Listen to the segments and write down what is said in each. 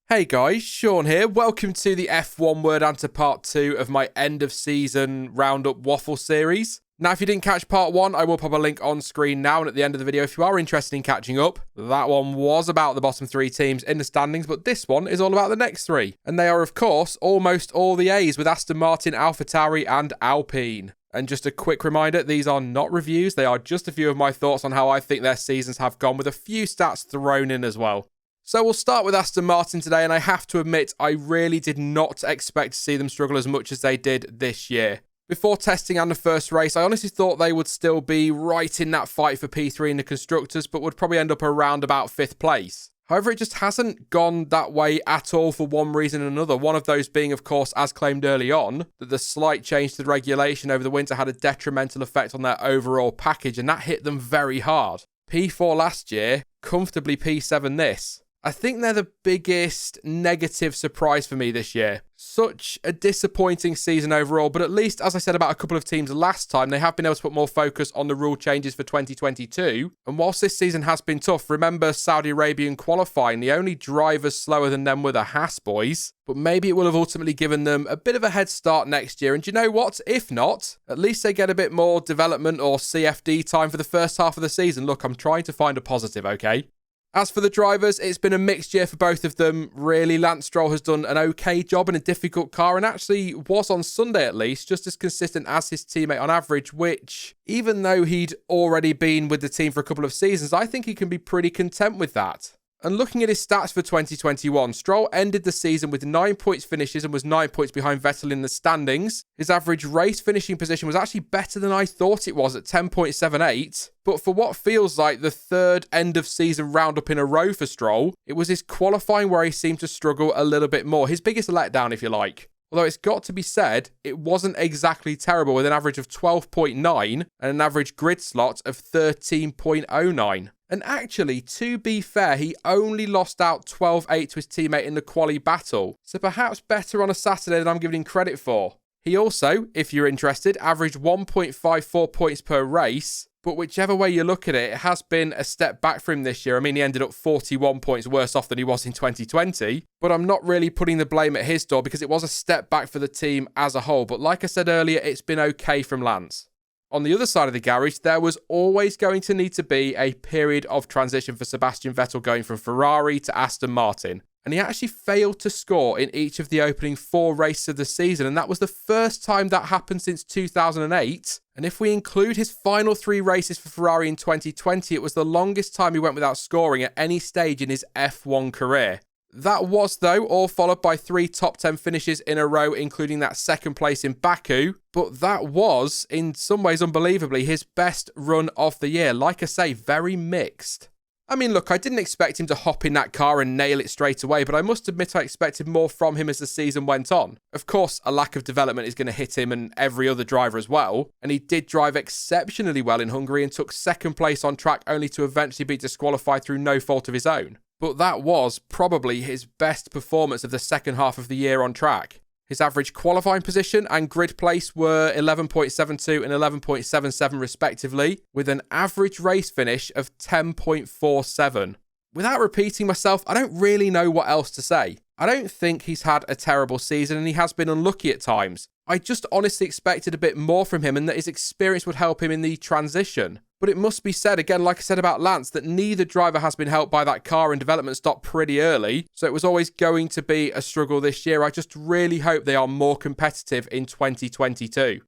Hey guys, Sean here. Welcome to the F1 Word Answer Part 2 of my end of season roundup waffle series. Now, if you didn't catch Part 1, I will pop a link on screen now and at the end of the video if you are interested in catching up. That one was about the bottom 3 teams in the standings, but this one is all about the next 3. And they are, of course, almost all the A's with Aston Martin, AlphaTauri and Alpine. And just a quick reminder, these are not reviews, they are just a few of my thoughts on how I think their seasons have gone, with a few stats thrown in as well. So we'll start with Aston Martin today, and I have to admit, I really did not expect to see them struggle as much as they did this year. Before testing and the first race, I honestly thought they would still be right in that fight for P3 in the Constructors, but would probably end up around about 5th place. However, it just hasn't gone that way at all for one reason or another. One of those being, of course, as claimed early on, that the slight change to the regulation over the winter had a detrimental effect on their overall package, and that hit them very hard. P4 last year, comfortably P7 this. I think they're the biggest negative surprise for me this year. Such a disappointing season overall, but at least, as I said about a couple of teams last time, they have been able to put more focus on the rule changes for 2022. And whilst this season has been tough, remember Saudi Arabian qualifying, the only drivers slower than them were the Haas boys. But maybe it will have ultimately given them a bit of a head start next year. And you know what? If not, at least they get a bit more development or CFD time for the first half of the season. Look, I'm trying to find a positive, okay? As for the drivers, it's been a mixed year for both of them. Really, Lance Stroll has done an okay job in a difficult car and actually was on Sunday at least just as consistent as his teammate on average, which, even though he'd already been with the team for a couple of seasons, I think he can be pretty content with that. And looking at his stats for 2021, Stroll ended the season with 9 points finishes and was 9 points behind Vettel in the standings. His average race finishing position was actually better than I thought it was at 10.78. But for what feels like the 3rd end of season roundup in a row for Stroll, it was his qualifying where he seemed to struggle a little bit more. His biggest letdown, if you like. Although it's got to be said, it wasn't exactly terrible with an average of 12.9 and an average grid slot of 13.09. And actually, to be fair, he only lost out 12.8 to his teammate in the quali battle, so perhaps better on a Saturday than I'm giving him credit for. He also, if you're interested, averaged 1.54 points per race, but whichever way you look at it, it has been a step back for him this year. I mean, he ended up 41 points worse off than he was in 2020, but I'm not really putting the blame at his door because it was a step back for the team as a whole. But like I said earlier, it's been okay from Lance. On the other side of the garage, there was always going to need to be a period of transition for Sebastian Vettel going from Ferrari to Aston Martin. And he actually failed to score in each of the opening 4 races of the season. And that was the first time that happened since 2008. And if we include his final 3 races for Ferrari in 2020, it was the longest time he went without scoring at any stage in his F1 career. That was, though, all followed by 3 top 10 finishes in a row, including that 2nd place in Baku. But that was, in some ways unbelievably, his best run of the year. Like I say, very mixed. I mean, look, I didn't expect him to hop in that car and nail it straight away, but I must admit I expected more from him as the season went on. Of course, a lack of development is going to hit him and every other driver as well, and he did drive exceptionally well in Hungary and took 2nd place on track only to eventually be disqualified through no fault of his own. But that was probably his best performance of the second half of the year on track. His average qualifying position and grid place were 11.72 and 11.77 respectively, with an average race finish of 10.47. Without repeating myself, I don't really know what else to say. I don't think he's had a terrible season and he has been unlucky at times. I just honestly expected a bit more from him and that his experience would help him in the transition. But it must be said, again, like I said about Lance, that neither driver has been helped by that car and development stopped pretty early. So it was always going to be a struggle this year. I just really hope they are more competitive in 2022.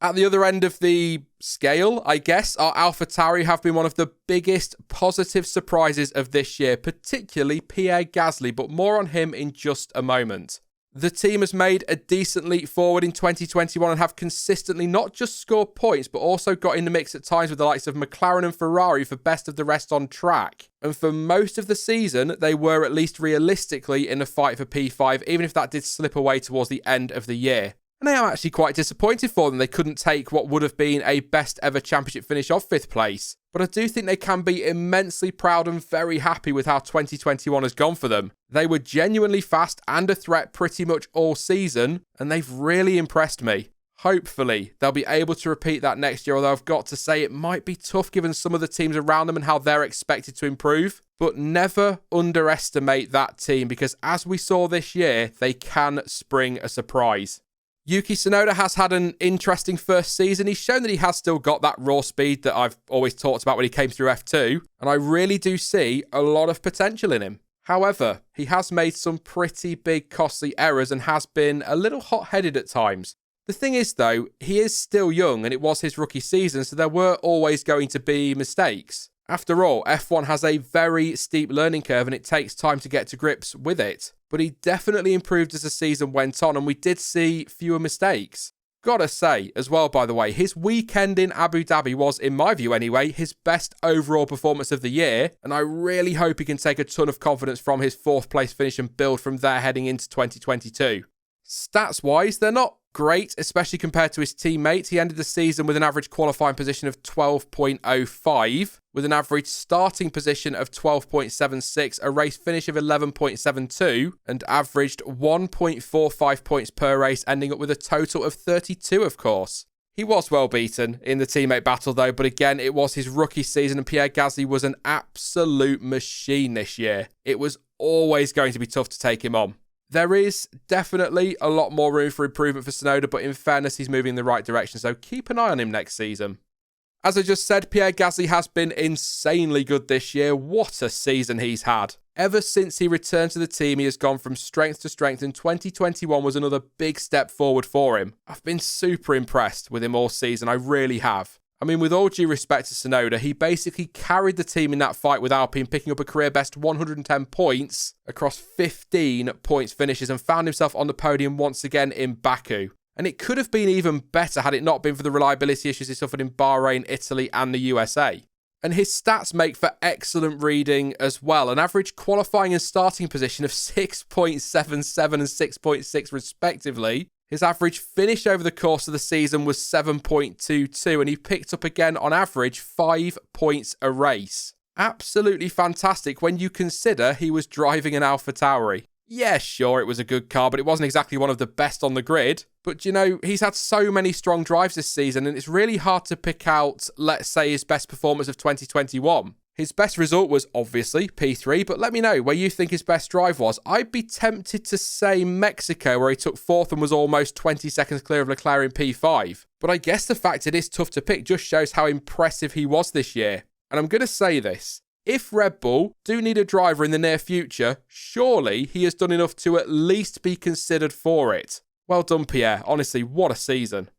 At the other end of the scale, I guess, our AlphaTauri have been one of the biggest positive surprises of this year, particularly Pierre Gasly, but more on him in just a moment. The team has made a decent leap forward in 2021 and have consistently not just scored points, but also got in the mix at times with the likes of McLaren and Ferrari for best of the rest on track. And for most of the season, they were at least realistically in the fight for P5, even if that did slip away towards the end of the year. And I am actually quite disappointed for them. They couldn't take what would have been a best ever championship finish of 5th place. But I do think they can be immensely proud and very happy with how 2021 has gone for them. They were genuinely fast and a threat pretty much all season, and they've really impressed me. hopefully they'll be able to repeat that next year, although I've got to say it might be tough given some of the teams around them and how they're expected to improve. But never underestimate that team, because as we saw this year, they can spring a surprise. Yuki Tsunoda has had an interesting first season. He's shown that he has still got that raw speed that I've always talked about when he came through F2, and I really do see a lot of potential in him. However, he has made some pretty big costly errors and has been a little hot-headed at times. The thing is, though, he is still young and it was his rookie season, so there were always going to be mistakes. After all, F1 has a very steep learning curve and it takes time to get to grips with it. But he definitely improved as the season went on and we did see fewer mistakes. Gotta say, as well, by the way, his weekend in Abu Dhabi was, in my view anyway, his best overall performance of the year, and I really hope he can take a ton of confidence from his 4th place finish and build from there heading into 2022. Stats-wise, they're not great, especially compared to his teammates. He ended the season with an average qualifying position of 12.05, with an average starting position of 12.76, a race finish of 11.72, and averaged 1.45 points per race, ending up with a total of 32, of course. He was well beaten in the teammate battle, though, but again, it was his rookie season, and Pierre Gasly was an absolute machine this year. It was always going to be tough to take him on. There is definitely a lot more room for improvement for Tsunoda, but in fairness, he's moving in the right direction, so keep an eye on him next season. As I just said, Pierre Gasly has been insanely good this year. What a season he's had. Ever since he returned to the team, he has gone from strength to strength, and 2021 was another big step forward for him. I've been super impressed with him all season, I really have. I mean, with all due respect to Tsunoda, he basically carried the team in that fight with Alpine, picking up a career-best 110 points across 15 points finishes and found himself on the podium once again in Baku. And it could have been even better had it not been for the reliability issues he suffered in Bahrain, Italy and the USA. And his stats make for excellent reading as well. An average qualifying and starting position of 6.77 and 6.6 respectively. His average finish over the course of the season was 7.22, and he picked up again on average 5 points a race. Absolutely fantastic when you consider he was driving an AlphaTauri. Yeah, sure, it was a good car, but it wasn't exactly one of the best on the grid. But, you know, he's had so many strong drives this season, and it's really hard to pick out, let's say, his best performance of 2021. His best result was obviously P3, but let me know where you think his best drive was. I'd be tempted to say Mexico, where he took 4th and was almost 20 seconds clear of Leclerc in P5. But I guess the fact it is tough to pick just shows how impressive he was this year. And I'm going to say this. If Red Bull do need a driver in the near future, surely he has done enough to at least be considered for it. Well done, Pierre. Honestly, what a season.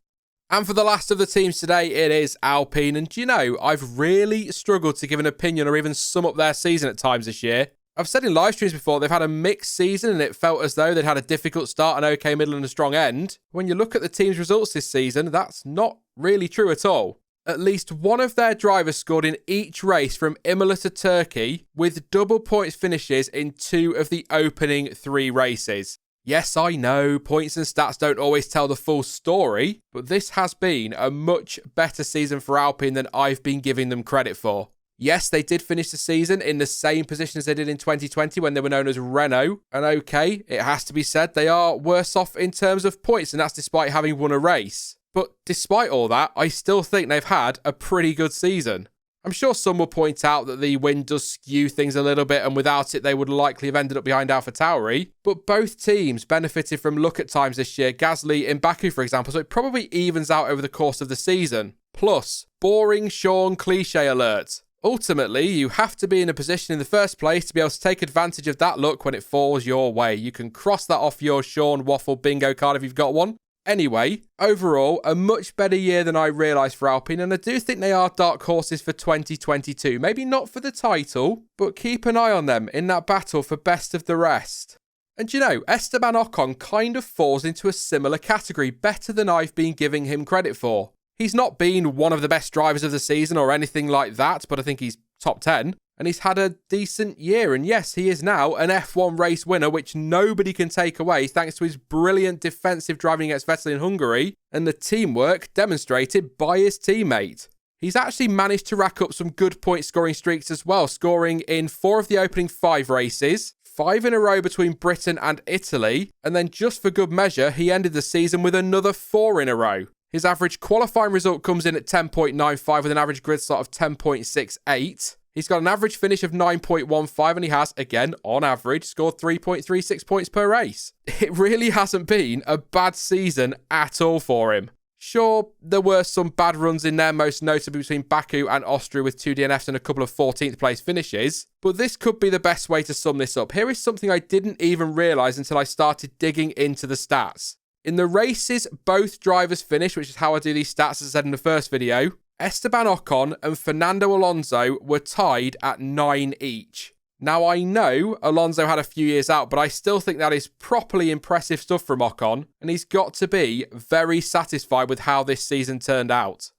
And for the last of the teams today, it is Alpine. And you know, I've really struggled to give an opinion or even sum up their season at times this year. I've said in live streams before, they've had a mixed season and it felt as though they'd had a difficult start, an okay middle and a strong end. When you look at the team's results this season, that's not really true at all. At least one of their drivers scored in each race from Imola to Turkey with double points finishes in 2 of the opening 3 races. Yes, I know, points and stats don't always tell the full story, but this has been a much better season for Alpine than I've been giving them credit for. Yes, they did finish the season in the same position as they did in 2020 when they were known as Renault, and okay, it has to be said they are worse off in terms of points, and that's despite having won a race. But despite all that, I still think they've had a pretty good season. I'm sure some will point out that the win does skew things a little bit, and without it, they would likely have ended up behind AlphaTauri. But both teams benefited from luck at times this year. Gasly in Baku, for example, so it probably evens out over the course of the season. Plus, boring Sean cliche alert. Ultimately, you have to be in a position in the first place to be able to take advantage of that luck when it falls your way. You can cross that off your Sean waffle bingo card if you've got one. Anyway, overall, a much better year than I realised for Alpine, and I do think they are dark horses for 2022. Maybe not for the title, but keep an eye on them in that battle for best of the rest. And you know, Esteban Ocon kind of falls into a similar category, better than I've been giving him credit for. He's not been one of the best drivers of the season or anything like that, but I think he's top 10. And he's had a decent year. And yes, he is now an F1 race winner, which nobody can take away thanks to his brilliant defensive driving against Vettel in Hungary and the teamwork demonstrated by his teammate. He's actually managed to rack up some good point scoring streaks as well, scoring in 4 of the opening 5 races, 5 in a row between Britain and Italy, and then just for good measure, he ended the season with another 4 in a row. His average qualifying result comes in at 10.95 with an average grid slot of 10.68. He's got an average finish of 9.15 and he has, again, on average, scored 3.36 points per race. It really hasn't been a bad season at all for him. Sure, there were some bad runs in there, most notably between Baku and Austria with 2 DNFs and a couple of 14th place finishes, but this could be the best way to sum this up. Here is something I didn't even realise until I started digging into the stats. In the races both drivers finished, which is how I do these stats as I said in the first video, Esteban Ocon and Fernando Alonso were tied at 9 each. Now, I know Alonso had a few years out, but I still think that is properly impressive stuff from Ocon, and he's got to be very satisfied with how this season turned out.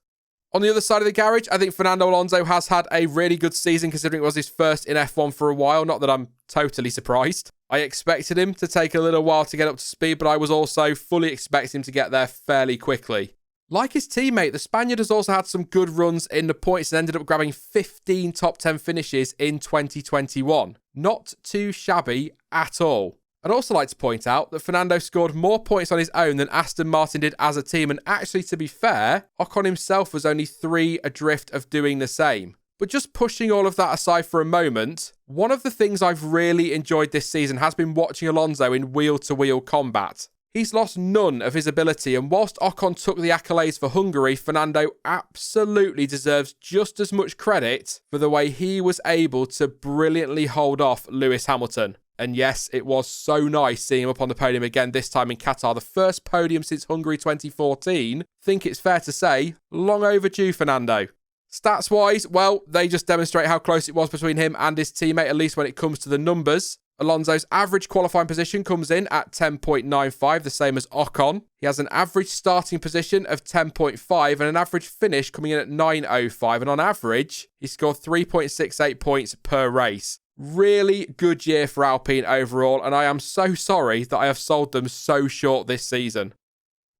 On the other side of the garage, I think Fernando Alonso has had a really good season considering it was his first in F1 for a while, not that I'm totally surprised. I expected him to take a little while to get up to speed, but I was also fully expecting him to get there fairly quickly. Like his teammate, the Spaniard has also had some good runs in the points and ended up grabbing 15 top 10 finishes in 2021. Not too shabby at all. I'd also like to point out that Fernando scored more points on his own than Aston Martin did as a team, and actually, to be fair, Ocon himself was only 3 adrift of doing the same. But just pushing all of that aside for a moment, one of the things I've really enjoyed this season has been watching Alonso in wheel-to-wheel combat. He's lost none of his ability, and whilst Ocon took the accolades for Hungary, Fernando absolutely deserves just as much credit for the way he was able to brilliantly hold off Lewis Hamilton. And yes, it was so nice seeing him up on the podium again, this time in Qatar, the first podium since Hungary 2014. Think it's fair to say, long overdue, Fernando. Stats-wise, well, they just demonstrate how close it was between him and his teammate, at least when it comes to the numbers. Alonso's average qualifying position comes in at 10.95, the same as Ocon. He has an average starting position of 10.5 and an average finish coming in at 9.05. And on average, he scored 3.68 points per race. Really good year for Alpine overall, and I am so sorry that I have sold them so short this season.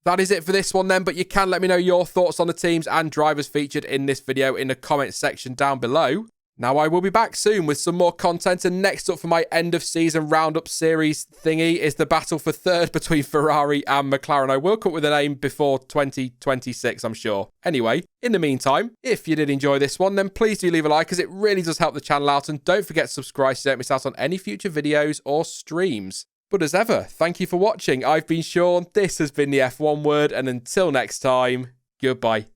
That is it for this one then, but you can let me know your thoughts on the teams and drivers featured in this video in the comments section down below. Now, I will be back soon with some more content, and next up for my end of season roundup series thingy is the battle for third between Ferrari and McLaren. I will come up with a name before 2026, I'm sure. Anyway, in the meantime, if you did enjoy this one, then please do leave a like, as it really does help the channel out, and don't forget to subscribe so you don't miss out on any future videos or streams. But as ever, thank you for watching. I've been Sean, this has been the F1 Word, and until next time, goodbye.